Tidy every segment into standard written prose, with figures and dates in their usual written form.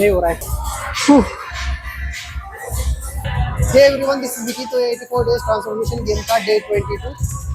नहीं हो रहा है। Hey everyone, this is Vicky. तो 84 डेज ट्रांसफॉर्मेशन गेम का डे 22।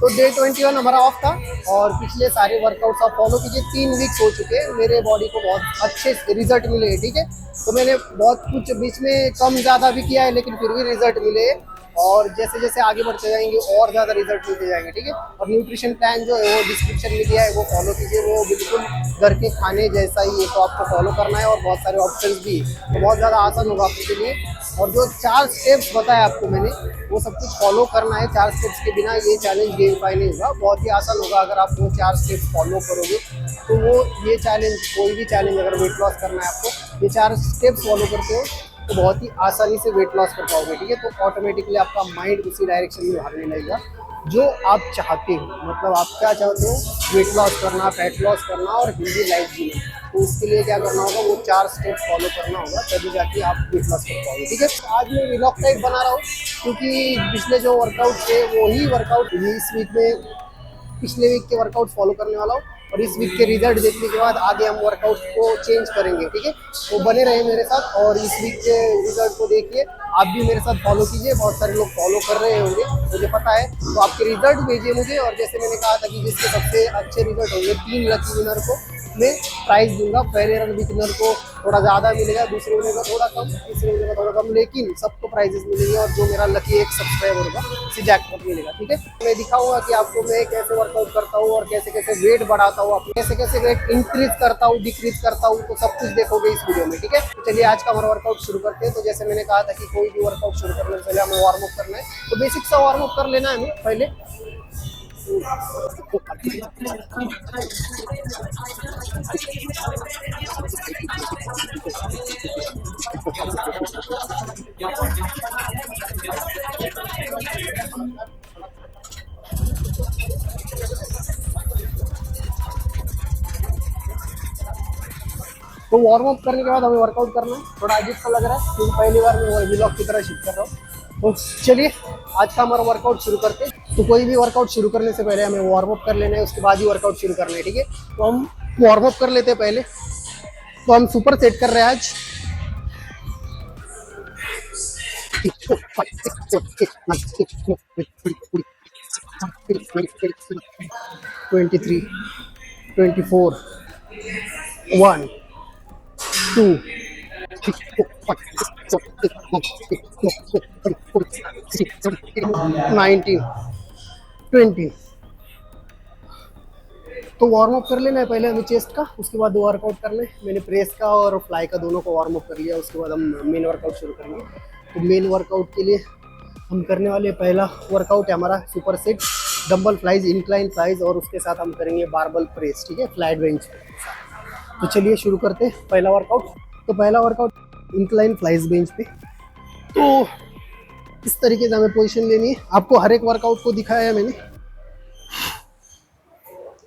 तो डे 21 हमारा ऑफ था और पिछले सारे वर्कआउट्स आप फॉलो कीजिए। 3 वीक्स हो चुके हैं, मेरे बॉडी को बहुत अच्छे रिजल्ट मिले हैं, ठीक है। तो मैंने बहुत कुछ बीच में कम ज़्यादा भी किया है, लेकिन फिर भी रिजल्ट मिले हैं। और जैसे जैसे आगे बढ़ते जाएंगे और ज़्यादा रिजल्ट मिलते जाएंगे, ठीक है। और न्यूट्रिशन प्लान जो है वो डिस्क्रिप्शन में दिया है, वो फॉलो कीजिए। वो बिल्कुल घर के खाने जैसा ही है, तो आपको फॉलो करना है। और बहुत सारे ऑप्शंस भी है, तो बहुत ज़्यादा आसान होगा आपके लिए। और जो 4 स्टेप्स बताए आपको मैंने, वो सब कुछ फॉलो करना है। 4 स्टेप्स के बिना ये चैलेंज गेमिफाई नहीं होगा। बहुत ही आसान होगा अगर आप वो 4 स्टेप्स फॉलो करोगे। तो वो ये चैलेंज, कोई भी चैलेंज अगर वेट लॉस करना है आपको, ये 4 स्टेप्स फॉलो करते हो तो बहुत ही आसानी से वेट लॉस कर पाओगे, ठीक है। तो ऑटोमेटिकली आपका माइंड उसी डायरेक्शन में भागने लगेगा जो आप चाहते हो। मतलब आप क्या चाहते हो, वेट लॉस करना, फैट लॉस करना और हेल्दी लाइफ जीना। तो उसके लिए क्या करना होगा, वो 4 स्टेप्स फॉलो करना होगा, तभी जाके आप वेट लॉस कर पाओगे, ठीक है। आज मैं व्लॉग टाइप बना रहा हूँ क्योंकि पिछले जो वर्कआउट थे वही वर्कआउट इस वीक में, पिछले वीक के वर्कआउट फॉलो करने वाला हूँ। और इस वीक के रिजल्ट देखने के बाद आगे हम वर्कआउट को चेंज करेंगे, ठीक है। तो बने रहे मेरे साथ और इस वीक के रिजल्ट को देखिए। आप भी मेरे साथ फॉलो कीजिए, बहुत सारे लोग फॉलो कर रहे होंगे, मुझे पता है। तो आपके रिजल्ट भेजिए मुझे। और जैसे मैंने कहा था कि जिसके सबसे अच्छे रिजल्ट होंगे, 3 लकी विनर को मैं प्राइज दूंगा। पहले रन विनर को थोड़ा ज़्यादा मिलेगा, दूसरे विनर का थोड़ा कम, तीसरे विनर का थोड़ा कम, लेकिन सबको प्राइजेस मिलेंगे। और जो मेरा लकी 1 सब्सक्राइबर होगा उसे जैकपॉट मिलेगा, ठीक है। मैं दिखाऊंगा कि आपको मैं कैसे वर्कआउट करता हूँ और कैसे कैसे वेट बढ़ाता हूँ, कैसे कैसे वेट इंक्रीज करता हूँ, डिक्रीज करता हूँ। तो सब कुछ देखोगे इस वीडियो में, ठीक है। तो चलिए आज का हमारा वर्कआउट शुरू करते हैं। तो जैसे मैंने कहा था कि कोई भी वर्कआउट शुरू करने से पहले हमें वार्म अप करना है। तो बेसिक सा वार्म अप कर लेना है हमें पहले। तो वार्म अप करने के बाद हमें वर्कआउट करना है। थोड़ा अजीब सा लग रहा है क्योंकि पहली बार मैं व्लॉग की तरह शूट कर रहा हूँ। तो चलिए आज का हमारा वर्कआउट शुरू करते हैं। तो कोई भी वर्कआउट शुरू करने से पहले हमें वार्म अप कर लेना है, उसके बाद ही वर्कआउट शुरू करना है, ठीक है। तो हम वार्म अप कर लेते हैं पहले। तो हम सुपर सेट कर रहे हैं आज। 23, 24, 1, 2, 19, 20। तो वार्म अप कर लेना है पहले हमें चेस्ट का, उसके बाद वर्कआउट करना है। मैंने प्रेस का और फ्लाई का दोनों को वार्म अप कर लिया, उसके बाद हम मेन वर्कआउट शुरू करेंगे। तो मेन वर्कआउट के लिए हम करने वाले पहला वर्कआउट है हमारा super set dumbbell flies, incline flies, और उसके साथ हम करेंगे बारबल प्रेस, ठीक है, फ्लैट बेंच। तो चलिए शुरू करते हैं पहला वर्कआउट। तो पहला वर्कआउट इंक्लाइन फ्लाइज बेंच पे। तो इस तरीके से हमें पोजीशन लेनी है। आपको हर एक वर्कआउट को दिखाया है मैंने।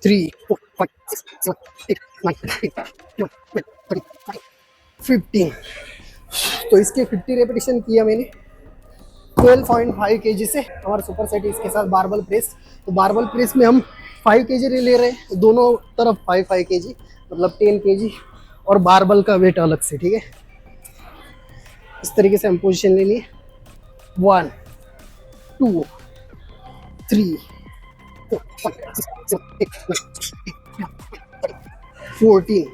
3, 4, 5, 6, 7, 8, 9, 10, 11, 12, 13, 15। तो इसके 50 रेपिटेशन किया मैंने 12.5 kg से। हमारा सुपर सेट इसके साथ बारबल प्रेस। तो बारबल प्रेस में हम 5 kg ले रहे हैं, दोनों तरफ 5 kg, मतलब 10 kg, और बारबल का वेट अलग से, ठीक है। इस तरीके से हम पोजीशन लेनी है। 1, 2, 3, 4, 5, 6, 7, 8, 9, 14,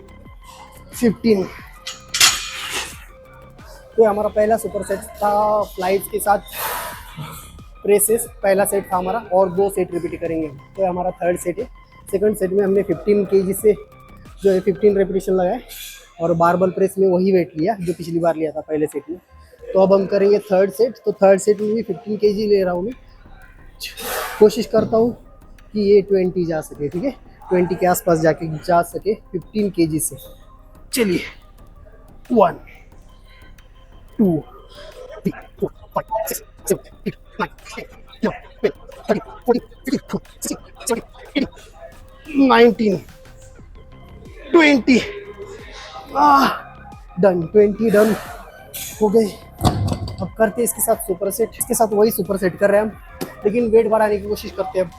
15। तो हमारा पहला सुपर सेट था फ्लाइज के साथ प्रेसेस। पहला सेट था हमारा और 2 सेट रिपीट करेंगे। तो हमारा थर्ड सेट है। सेकंड सेट में हमने 15 kg से जो है 15 रेपिटेशन लगाए और बारबल प्रेस में वही वेट लिया जो पिछली बार लिया था पहले सेट में। तो अब हम करेंगे थर्ड सेट। तो थर्ड सेट में भी 15 kg ले रहा हूँ मैं। कोशिश करता हूँ कि ये 20 जा सके, ठीक है, 20 के आसपास जाके जा सके 15 kg से। चलिए 1, 2, 3, 4, 5, 6, 7, 8, 9, 10, 11, 12, 13, 14, 15, 16, 17, 18, 19, 20। डन, 20 डन हो गए। अब करते हैं इसके साथ सुपर सेट। इसके साथ वही सुपर सेट कर रहे हैं हम, लेकिन वेट बढ़ाने की कोशिश करते हैं।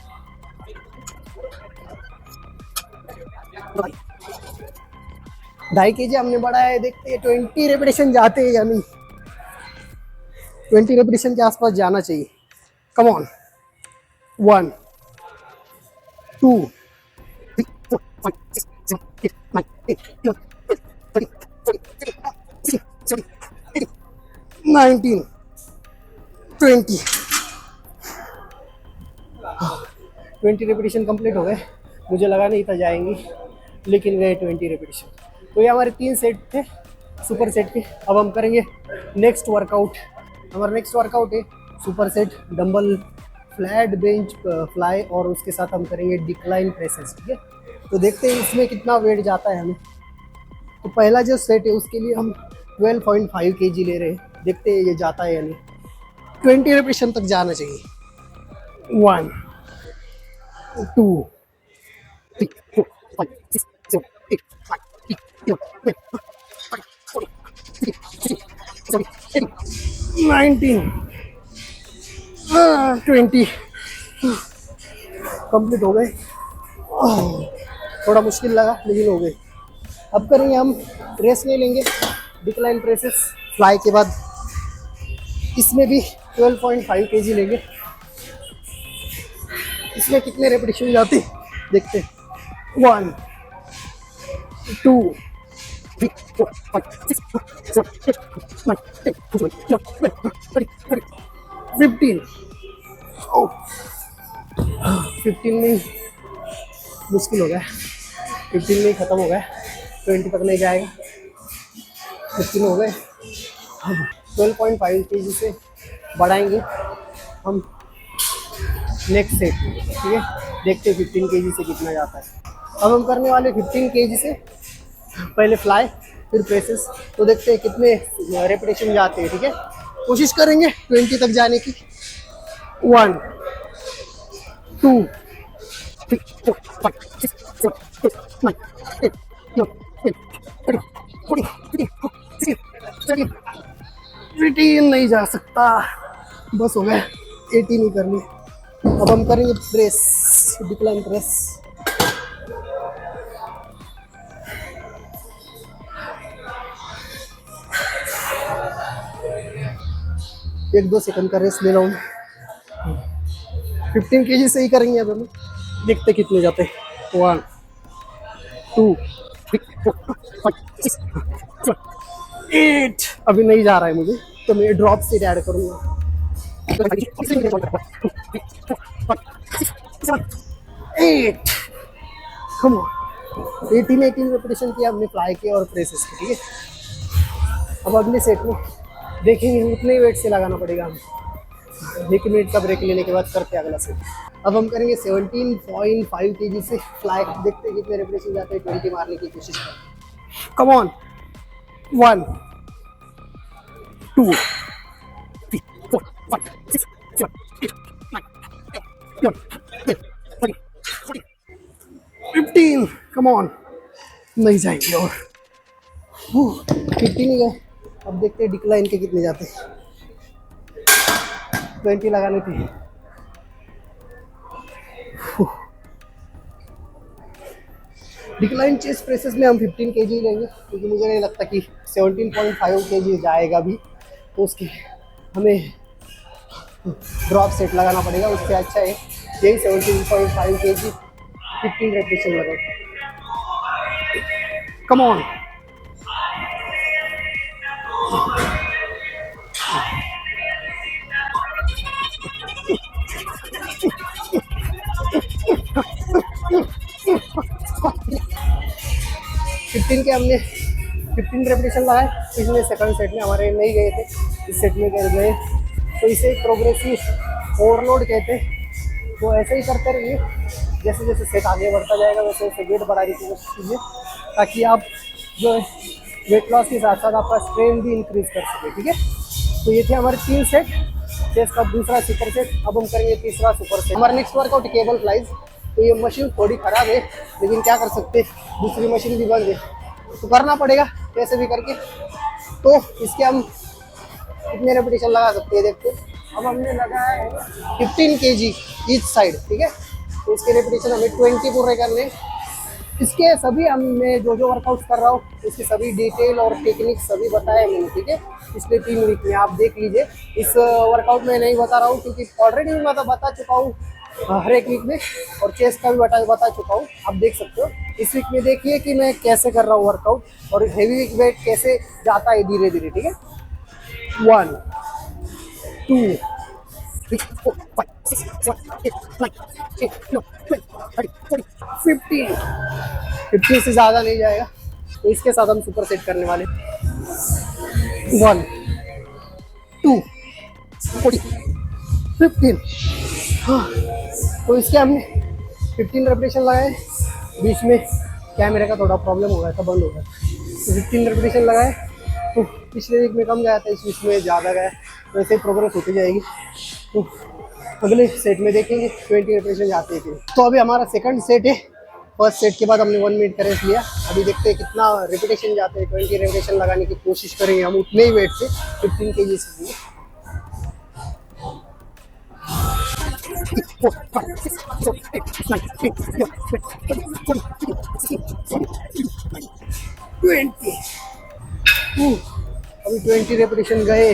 2.5 kg हमने बढ़ाया है, देखते हैं 20 रेपिटेशन जाते हैं या नहीं। 20 रेपिटेशन के आसपास जाना चाहिए। कम ऑन, 1 2 3 4 5 6 7 8 9 10 11 12 13 20 रेपिटेशन कंप्लीट हो गए। मुझे लगा नहीं था जाएंगी, लेकिन गए 20 रेपिटेशन। तो ये हमारे 3 सेट थे सुपर सेट के। अब हम करेंगे नेक्स्ट वर्कआउट। हमारा नेक्स्ट वर्कआउट है super set dumbbell flat bench fly, और उसके साथ हम करेंगे डिक्लाइन प्रेसेस। ठीक है, तो देखते हैं इसमें कितना वेट जाता है हमें। तो पहला जो सेट है उसके लिए हम 12.5 kg ले रहे हैं, देखते हैं ये जाता है या नहीं। 20 रेपिटेशन तक जाना चाहिए। 1 2 3 4 5 6 7 8 9 10 11 19 20 कंप्लीट हो गए। थोड़ा मुश्किल लगा लेकिन हो गए। अब करेंगे हम रेस्ट ले लेंगे डिक्लाइन प्रेसेस फ्लाई के बाद। इसमें भी 12.5 kg लेंगे। इसमें कितने रेपिटेशन जाते देखते हैं। 1 2 3 4 5 6 7 8 9 10 11 15 15 में मुश्किल हो गया। 15 में ही ख़त्म हो गया, 20 तक नहीं जाएगा। 15 हो गए। अब 12.5 kg से बढ़ाएंगे हम नेक्स्ट सेट। ठीक है, देखते हैं 15 kg से कितना जाता है। अब हम करने वाले 15 kg से पहले फ्लाई फिर प्रेसेस। तो देखते हैं कितने रेपिटेशन जाते हैं। ठीक है, कोशिश करेंगे 20 तक जाने की। 1 2 3 4 5 6 7 8 9 10 11 12 13 14 नहीं जा सकता, बस हो गया। 18 ही कर ली। अब हम करेंगे प्रेस, डिक्लाइन प्रेस। एक दो सेकंड का रेस्ट ले रहा हूँ। 15 kg से ही करेंगे अब हम, देखते कितने जाते हैं। 1 2 3 4 5 6 7 8। अभी नहीं जा रहा है मुझे, तो मैं ड्रॉप से ऐड करूँगा। 8 कम ऑन। 18 रेपिटेशन किया हमने फ्लाई के और प्रेसेस के। ठीक है, अब अगले सेट में देखेंगे उतने ही वेट से लगाना पड़ेगा हमें। 1 मिनट का ब्रेक लेने के बाद करते हैं अगला सेट। अब हम करेंगे 17.5 kg से फ्लाई, देखते हैं कितने रेपिटेशन जाते हैं। 20 मारने की कोशिश करें। Come on, 1 2 3 4 5 6 7 8 9 10 11 15। कम ऑन, नहीं जाएंगे और 15 ही गए। अब देखते हैं डिक्लाइन के कितने जाते हैं। 20 लगाने थे। डिक्लाइन चेस्ट प्रेसेस में हम 15 kg लेंगे, क्योंकि मुझे नहीं लगता कि 17.5 kg जाएगा भी। तो उसके हमें ड्रॉप सेट लगाना पड़ेगा। उससे अच्छा है यही 17.5 kg 15 रेपिटेशन लगाओ। कम ऑन, फिफ्टीन के हमने 15 रेपिटेशन लगाए। पिछले सेकंड सेट में हमारे नहीं गए थे, इस सेट में गए। तो इसे प्रोग्रेसिव ओवरलोड कहते हैं। तो ऐसे ही करते रहिए, जैसे जैसे सेट आगे बढ़ता जाएगा वैसे वैसे वेट बढ़ाने की कोशिश कीजिए, ताकि आप जो है वेट लॉस के साथ साथ आपका स्ट्रेन भी इंक्रीज कर सके। ठीक है, तो ये थे हमारे 3 सेट। चेस्ट का दूसरा सुपर सेट। अब हम करेंगे तीसरा सुपर सेट। हमारा नेक्स्ट वर्कआउट केबल फ्लाइज। तो ये मशीन थोड़ी ख़राब है, लेकिन क्या कर सकते, दूसरी मशीन भी बंद है, तो करना पड़ेगा कैसे भी करके। तो इसके हम कितने रेपिटेशन लगा सकते हैं देखते हैं। अब हमने लगाया है 15 kg ईच साइड। ठीक है, तो इसके रेपिटेशन हमें 20 पूरे करने। इसके सभी मैं जो जो वर्कआउट कर रहा हूँ इसके सभी डिटेल और टेक्निक सभी बताए मैंने, ठीक है। पिछले 3 वीक में आप देख लीजिए। इस वर्कआउट में नहीं बता रहा हूँ क्योंकि ऑलरेडी मैं बता चुका हूँ हर एक वीक में, और चेस्ट का भी बता चुका हूँ, आप देख सकते हो। इस वीक में देखिए कि मैं कैसे कर रहा हूँ वर्कआउट और हेवी वेट कैसे जाता है धीरे धीरे, ठीक है। 1 2 3 4 5 6 7 8 9 10 11 12 13 14 15 से ज़्यादा नहीं जाएगा। तो इसके साथ हम सुपर सेट करने वाले। 1 2 14 15। हाँ, तो इसके हमने 15 रेपिटेशन लगाए। बीच में कैमरे का थोड़ा प्रॉब्लम हो गया था, बंद हो गया, तो 15 रेपिटेशन लगाए। तो पिछले वीक में कम गया था, इस वीक में ज़्यादा गया, तो ऐसे प्रोग्रेस होती जाएगी। तो अगले सेट में देखेंगे 20 रेपिटेशन जाते हैं। तो अभी हमारा सेकंड सेट है। फर्स्ट सेट के बाद हमने 1 मिनट का रेस्ट लिया। अभी देखते हैं कितना रेपिटेशन जाते हैं। 20 रेपिटेशन लगाने की कोशिश करेंगे हम उतने ही वेट से, 15 kg से। 20। अभी 20 रेपिटेशन गए।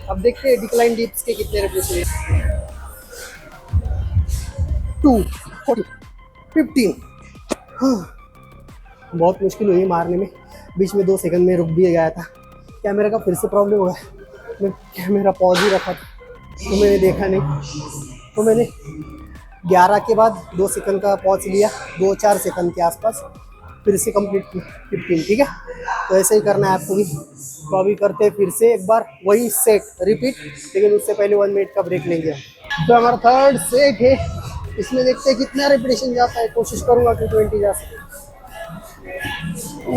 अब देखते हैं डिक्लाइन डिप्स के कितने रेपिटेशन है। 2 40 15। बहुत मुश्किल हुई मारने में, बीच में 2 सेकंड में रुक भी गया था। कैमरा का फिर से प्रॉब्लम हो गया। मैं कैमरा पॉज ही रखा था तो मैंने देखा नहीं, तो मैंने 11 के बाद 2 सेकंड का पॉज लिया, 2-4 सेकंड के आसपास, फिर से कंप्लीट किया 15, ठीक है। तो ऐसे ही करना है आपको भी। तो अभी करते हैं फिर से एक बार वही सेट रिपीट, लेकिन उससे पहले 1 मिनट का ब्रेक लेंगे हम। तो हमारा थर्ड सेट है, इसमें देखते हैं कितना रेपिटेशन जाता है। कोशिश करूंगा कि 20 जा सके।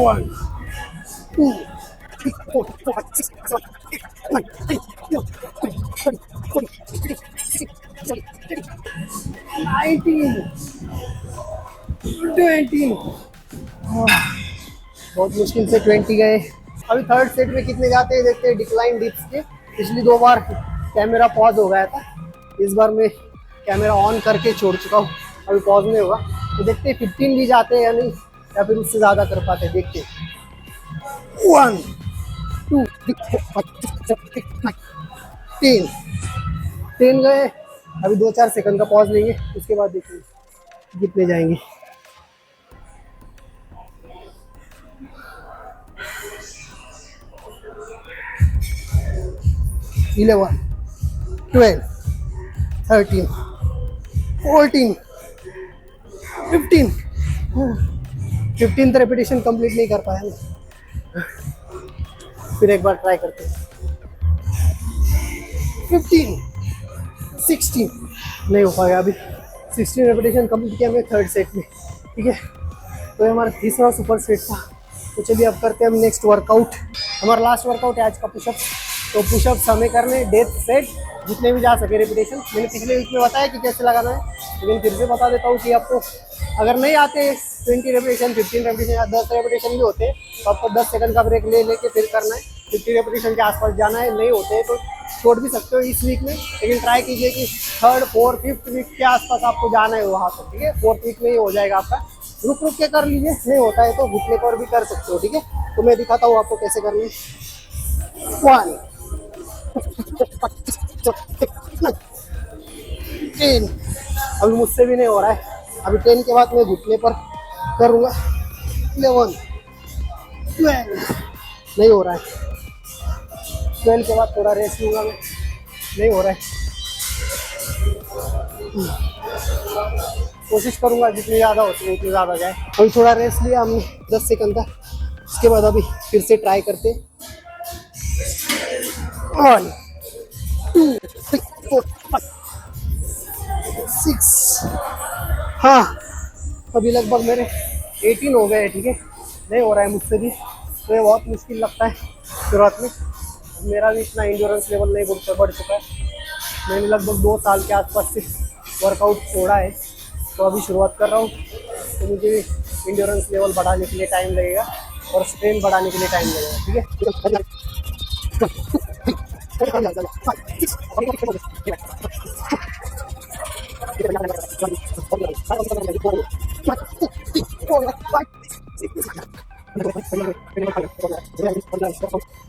1 2 3 4 5 6 7 8 9 10 11 12 13 19 बहुत मुश्किल से 20 गए। अभी थर्ड सेट में कितने जाते हैं देखते हैं डिक्लाइन डिप्स के। पिछली 2 बार कैमरा पॉज हो गया था, इस बार मैं कैमरा ऑन करके छोड़ चुका हूँ, अभी पॉज नहीं होगा। तो देखते हैं 15 भी जाते हैं या नहीं, या फिर उससे ज़्यादा कर पाते हैं, देखते हैं। 1 2 3 4 5 6 7 8 9 10 गए। अभी 2-4 सेकंड का पॉज लेंगे, उसके बाद देखेंगे कितने जाएंगे। 11 12 13 14 15। 15th रेपिटेशन कंप्लीट नहीं कर पाया मैं, फिर एक बार ट्राई करते हैं। 15 16 नहीं हो पाएगा। अभी 16 रेपिटेशन कंप्लीट किया मैं थर्ड सेट में, ठीक है। तो ये हमारा तीसरा सुपर सेट था। तो चलिए अब करते हैं हम नेक्स्ट वर्कआउट। हमारा लास्ट वर्कआउट है आज का पुशअप। तो पुशअप्स हमें करने डेथ सेट, जितने भी जा सके रेपिटेशन। मैंने पिछले वीक में बताया कि कैसे लगाना है, लेकिन फिर से बता देता हूँ कि आपको अगर नहीं आते 20 रेपिटेशन 15 रेपिटेशन या 10 रेपिटेशन भी होते हैं तो आपको 10 सेकंड का ब्रेक ले लेके फिर करना है। 50 रेपिटेशन के आसपास जाना है। नहीं होते तो छोड़ भी सकते हो इस वीक में, लेकिन ट्राई कीजिए कि 3rd 4th 5th वीक के आसपास आपको जाना है वहाँ पर, ठीक है। 4th वीक में ही हो जाएगा आपका। रुक रुक के कर लीजिए, नहीं होता है तो घुटने पर भी कर सकते हो, ठीक है। तो मैं दिखाता हूँ आपको कैसे करना है। 1 10। अभी मुझसे भी नहीं हो रहा है। अभी 10 के बाद मैं घुटने पर करूँगा। 11 12 नहीं हो रहा है। 12 के बाद थोड़ा रेस्ट लूँगा मैं, नहीं हो रहा है। कोशिश करूँगा जितनी ज़्यादा होती है उतनी ज़्यादा जाए। अभी थोड़ा रेस्ट लिया हमने 10 सेकंड का, उसके बाद अभी फिर से ट्राई करते। 1 2 3 4 5 6। हाँ, अभी लगभग मेरे 18 हो गए, ठीक है। नहीं हो रहा है मुझसे भी, तो ये बहुत मुश्किल लगता है शुरुआत में। मेरा भी इतना इंड्योरेंस लेवल नहीं बढ़ चुका है। मैंने लगभग 2 साल के आसपास से वर्कआउट छोड़ा है, तो अभी शुरुआत कर रहा हूँ। तो मुझे भी इंड्योरेंस लेवल बढ़ाने के लिए टाइम लगेगा और स्ट्रेंथ बढ़ाने के लिए टाइम लगेगा, ठीक है। 5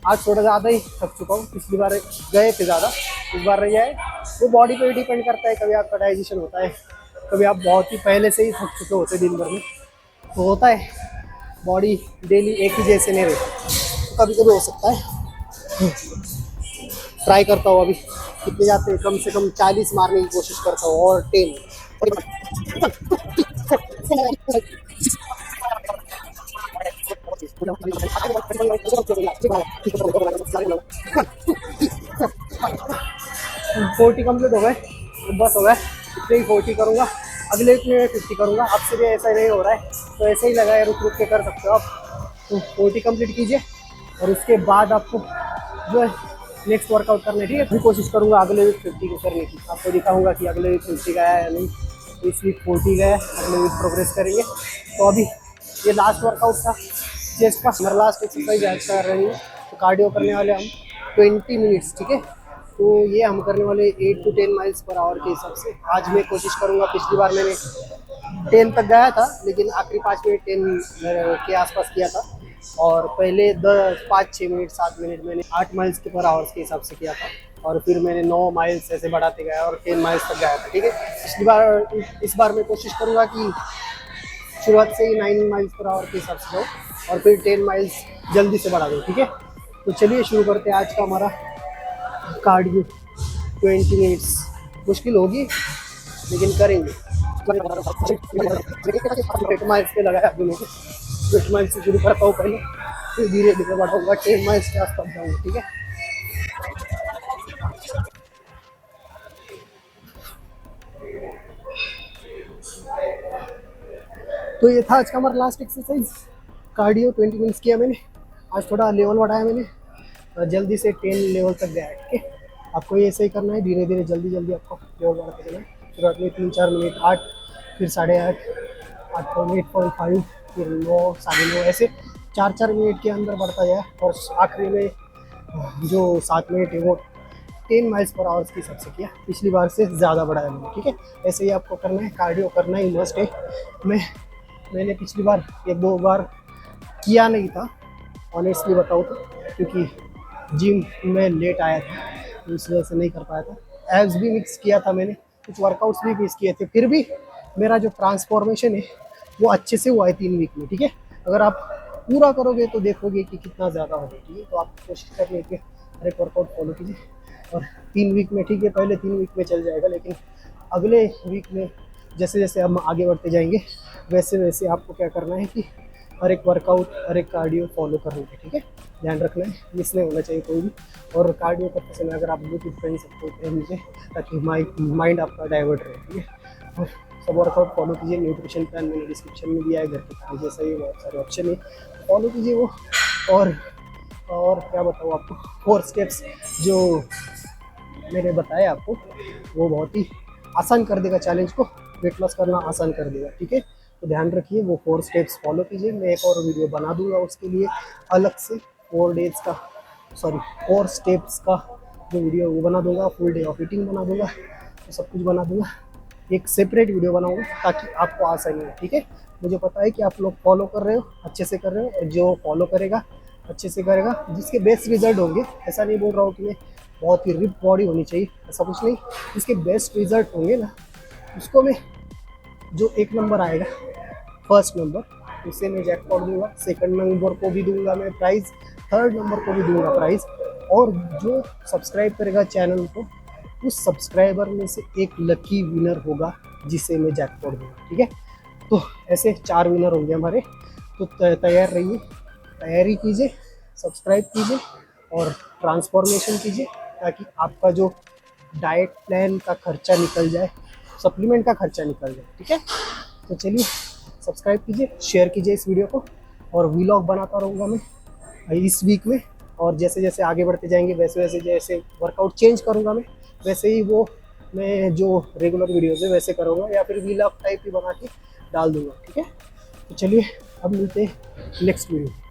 आज थोड़ा ज़्यादा ही थक चुका हूँ, पिछली बार गए थे ज़्यादा, इस बार रह जाए। वो बॉडी पे डिपेंड करता है, कभी आपका डाइजेशन होता है, कभी आप बहुत ही पहले से ही थक चुके होते दिन भर में, तो होता है बॉडी डेली एक ही जैसे नहीं रहती, तो कभी कभी हो सकता है। ट्राई करता हूँ अभी कितने जाते हैं, कम से कम 40 मारने की कोशिश करता हूँ और 10। 40 कंप्लीट हो गए, बस हो गए, इतने ही 40 करूँगा, अगले वीक में 50 करूँगा। आपसे भी ऐसा नहीं हो रहा है तो ऐसे ही लगाए, रुक रुक के कर सकते हो आप। तो 40 कंप्लीट कीजिए और उसके बाद आपको जो है नेक्स्ट वर्कआउट करना है, ठीक है। मैं कोशिश करूँगा अगले वीक 50 को करने की, आपको दिखाऊंगा कि अगले वीक 50 का है या नहीं। इस वीक 40 गया है, अगले वीक प्रोग्रेस करेंगे। तो अभी ये लास्ट वर्कआउट था चेस्ट का, हमारा लास्ट एक्सरसाइज आज कर रहे हैं। तो कार्डियो करने वाले हम 20 मिनट्स, ठीक है। तो ये हम करने वाले 8 to 10 माइल्स पर आवर के हिसाब से। आज मैं कोशिश करूँगा, पिछली बार मैंने 10 तक गया था, लेकिन आखिरी 5 मिनट 10 के आसपास किया था। और पहले 5-6 मिनट 7 मिनट मैंने 8 माइल्स के पर आवर्स के हिसाब से किया था, और फिर मैंने 9 माइल्स ऐसे बढ़ाते गया और 10 माइल्स तक गया था, ठीक है। इस बार मैं कोशिश करूँगा कि शुरुआत से ही 9 माइल्स पर आवर के हिसाब से जाऊँ और फिर 10 माइल्स जल्दी से बढ़ा दूँ, ठीक है। तो चलिए शुरू करते हैं आज का हमारा कार्डियो 20 मिनट्स। मुश्किल होगी लेकिन करेंगे। 8 माइल्स पे लगाया अभी मैंने, 8 माइल्स से शुरू करता हूँ पहले, फिर धीरे धीरे बढ़ाऊँगा, 10 माइल्स के आसपास जाऊँगा, ठीक है। तो ये था आज का हमारा लास्ट एक्सरसाइज, कार्डियो 20 मिनट्स किया मैंने। आज थोड़ा लेवल बढ़ाया मैंने, जल्दी से 10 लेवल तक गया है, ठीक है। आपको ये ऐसे ही करना है, धीरे धीरे जल्दी जल्दी आपको लेवल बढ़ाते जाना है। शुरुआत में 3-4 मिनट 8, फिर 8.5, 8.5, फिर 9, 9.5, ऐसे 4-4 मिनट के अंदर बढ़ता जाए। और आखिरी में जो 7 मिनट है वो 10 माइल्स पर आवर्स के हिसाब से किया, पिछली बार से ज़्यादा बढ़ाया मैंने, ठीक है। ऐसे ही आपको करना है, कार्डियो करना ही मस्ट है। मैंने पिछली बार 1-2 बार किया नहीं था, ऑनेस्टली बताऊँ तो, क्योंकि जिम में लेट आया था, तो इस वजह से नहीं कर पाया था। एब्स भी मिक्स किया था मैंने, कुछ वर्कआउट्स भी मिक्स किए थे, फिर भी मेरा जो ट्रांसफॉर्मेशन है वो अच्छे से हुआ है 3 वीक में, ठीक है। अगर आप पूरा करोगे तो देखोगे कि कितना ज़्यादा होगा, ठीक है। तो आप कोशिश करने के हर एक वर्कआउट फॉलो कीजिए, और 3 वीक में, ठीक है, पहले 3 वीक में चल जाएगा, लेकिन अगले वीक में जैसे जैसे हम आगे बढ़ते जाएंगे वैसे वैसे आपको क्या करना है कि हर एक वर्कआउट, हर एक कार्डियो फॉलो करना है, ठीक है। ध्यान रखना है, मिस नहीं होना चाहिए कोई भी। और कार्डियो करते समय अगर आप ब्लूटूथ पहन सकते हो पहन लीजिए, ताकि माइंड आपका डाइवर्ट रहे, ठीक है। और सब वर्कआउट फॉलो कीजिए। न्यूट्रिशन प्लान मैंने डिस्क्रिप्शन में दिया है, घर के खाने जैसा ही बहुत सारे ऑप्शन है, फॉलो कीजिए वो। और क्या बताऊँ आपको, 4 स्टेप्स जो मैंने बताया आपको, वो बहुत ही आसान कर देगा चैलेंज को, वेट लॉस करना आसान कर देगा, ठीक है। तो ध्यान रखिए, वो 4 स्टेप्स फॉलो कीजिए। मैं एक और वीडियो बना दूंगा उसके लिए अलग से, 4 स्टेप्स का जो वीडियो वो बना दूंगा, फुल डे ऑफ ईटिंग बना दूंगा, तो सब कुछ बना दूंगा, एक सेपरेट वीडियो बनाऊंगा ताकि आपको आसानी हो, ठीक है। मुझे पता है कि आप लोग फॉलो कर रहे हो, अच्छे से कर रहे हो, और जो फॉलो करेगा अच्छे से करेगा, जिसके बेस्ट रिजल्ट होंगे, ऐसा नहीं बोल रहा हूँ कि मैं बहुत ही रिप बॉडी होनी चाहिए, ऐसा कुछ नहीं, जिसके बेस्ट रिजल्ट होंगे ना, उसको मैं जो 1 नंबर आएगा, फर्स्ट नंबर, उसे मैं जैकपॉट दूंगा। सेकंड नंबर को भी दूंगा मैं प्राइज़, थर्ड नंबर को भी दूंगा प्राइज़, और जो सब्सक्राइब करेगा चैनल को, उस सब्सक्राइबर में से एक लकी विनर होगा जिसे मैं जैकपॉट दूंगा, ठीक है। तो ऐसे 4 विनर होंगे हमारे। तो तैयार रहिए, तैयारी कीजिए, सब्सक्राइब कीजिए और ट्रांसफॉर्मेशन कीजिए, ताकि आपका जो डाइट प्लान का खर्चा निकल जाए, सप्लीमेंट का खर्चा निकल जाए, ठीक है। तो चलिए सब्सक्राइब कीजिए, शेयर कीजिए इस वीडियो को, और व्लॉग बनाता रहूँगा मैं इस वीक में। और जैसे जैसे आगे बढ़ते जाएंगे वैसे वैसे जैसे वर्कआउट चेंज करूँगा मैं, वैसे ही वो मैं जो रेगुलर वीडियोज़ है वैसे करूँगा, या फिर व्लॉग टाइप ही बना के डाल दूँगा, ठीक है। तो चलिए अब मिलते हैं नेक्स्ट वीडियो।